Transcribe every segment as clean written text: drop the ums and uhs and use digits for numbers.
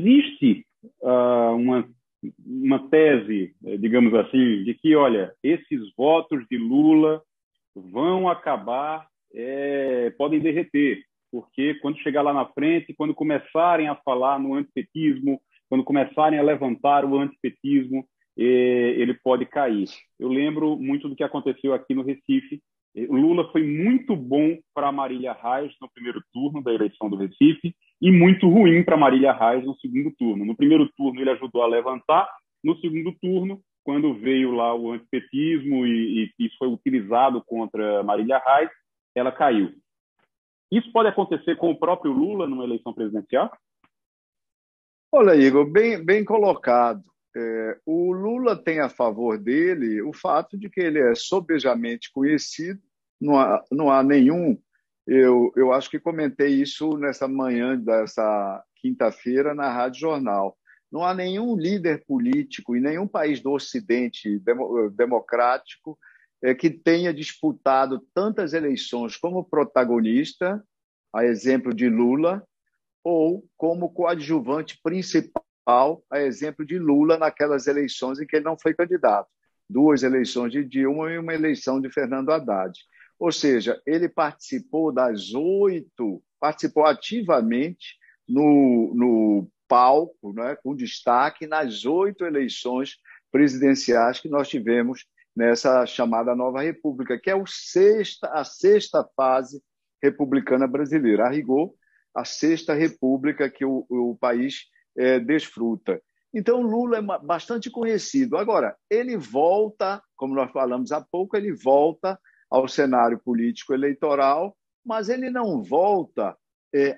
existe uma tese, digamos assim, de que, olha, esses votos de Lula vão acabar, podem derreter, porque quando chegar lá na frente, quando começarem a falar no antipetismo, quando começarem a levantar o antipetismo, ele pode cair. Eu lembro muito do que aconteceu aqui no Recife. Lula foi muito bom para Marília Reis no primeiro turno da eleição do Recife e muito ruim para Marília Reis no segundo turno. No primeiro turno ele ajudou a levantar, no segundo turno, quando veio lá o antipetismo e isso foi utilizado contra Marília Reis, ela caiu. Isso pode acontecer com o próprio Lula numa eleição presidencial? Olha, Igor, bem colocado. O Lula tem a favor dele o fato de que ele é sobejamente conhecido, não há nenhum. Eu acho que comentei isso nessa manhã dessa quinta-feira na Rádio Jornal. Não há nenhum líder político em nenhum país do Ocidente democrático que tenha disputado tantas eleições como protagonista, a exemplo de Lula, ou como coadjuvante principal, a exemplo de Lula naquelas eleições em que ele não foi candidato. 2 eleições de Dilma e uma eleição de Fernando Haddad. Ou seja, ele participou participou ativamente no palco, né, com destaque nas 8 eleições presidenciais que nós tivemos nessa chamada Nova República, que é a sexta fase republicana brasileira. A rigor, a sexta república que o país desfruta. Então, Lula é bastante conhecido. Agora, ele volta, como nós falamos há pouco, ele volta ao cenário político eleitoral, mas ele não volta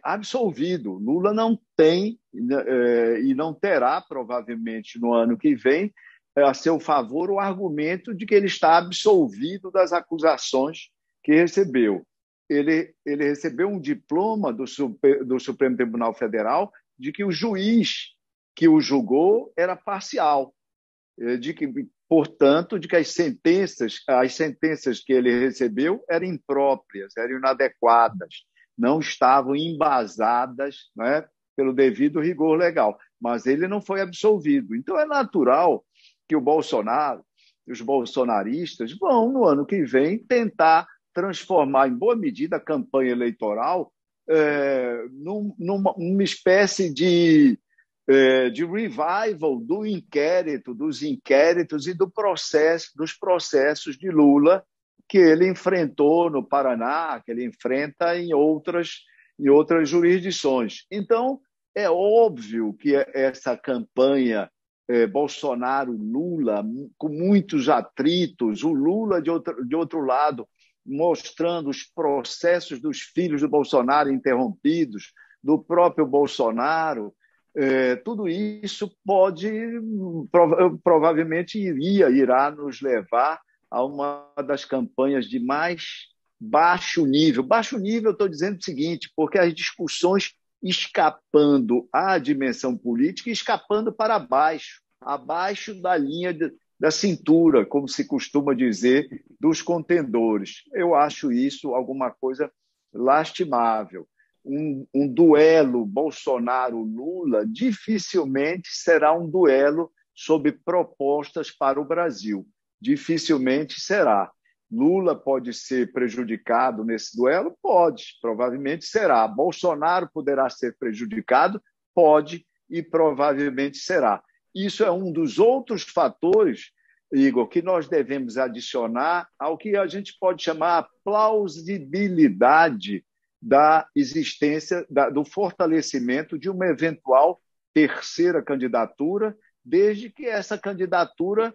absolvido. Lula não tem e não terá, provavelmente, no ano que vem, a seu favor o argumento de que ele está absolvido das acusações que recebeu. Ele recebeu um diploma do Supremo Tribunal Federal de que o juiz que o julgou era parcial, de que, portanto, de que as sentenças que ele recebeu eram impróprias, eram inadequadas, não estavam embasadas, né, pelo devido rigor legal. Mas ele não foi absolvido. Então, é natural que o Bolsonaro, os bolsonaristas, vão, no ano que vem, tentar transformar, em boa medida, a campanha eleitoral numa espécie de revival dos inquéritos e dos processos de Lula que ele enfrentou no Paraná, que ele enfrenta em outras jurisdições. Então, é óbvio que essa campanha Bolsonaro-Lula, com muitos atritos, o Lula, de outro lado, mostrando os processos dos filhos do Bolsonaro interrompidos, do próprio Bolsonaro, tudo isso provavelmente irá nos levar a uma das campanhas de mais baixo nível. Baixo nível, eu estou dizendo o seguinte, porque as discussões escapando à dimensão política e escapando para baixo, abaixo da linha da cintura, como se costuma dizer, dos contendores. Eu acho isso alguma coisa lastimável. Um duelo Bolsonaro-Lula dificilmente será um duelo sob propostas para o Brasil. Dificilmente será. Lula pode ser prejudicado nesse duelo? Pode, provavelmente será. Bolsonaro poderá ser prejudicado? Pode e provavelmente será. Isso é um dos outros fatores, Igor, que nós devemos adicionar ao que a gente pode chamar a plausibilidade da existência, do fortalecimento de uma eventual terceira candidatura, desde que essa candidatura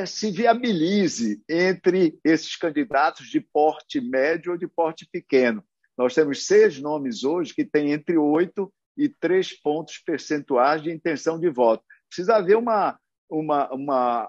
se viabilize entre esses candidatos de porte médio ou de porte pequeno. Nós temos 6 nomes hoje que têm entre 8 e 3 pontos percentuais de intenção de voto. Precisa haver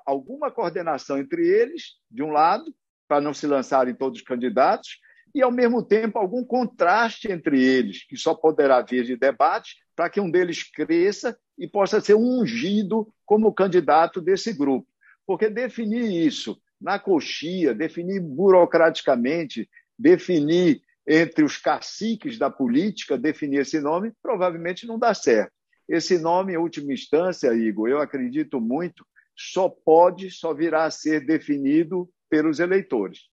alguma coordenação entre eles, de um lado, para não se lançarem todos candidatos, e, ao mesmo tempo, algum contraste entre eles, que só poderá vir de debate, para que um deles cresça e possa ser ungido como candidato desse grupo. Porque definir isso na coxia, definir burocraticamente, definir entre os caciques da política, definir esse nome, provavelmente não dá certo. esse nome, em última instância, Igor, eu acredito muito, só virá a ser definido pelos eleitores.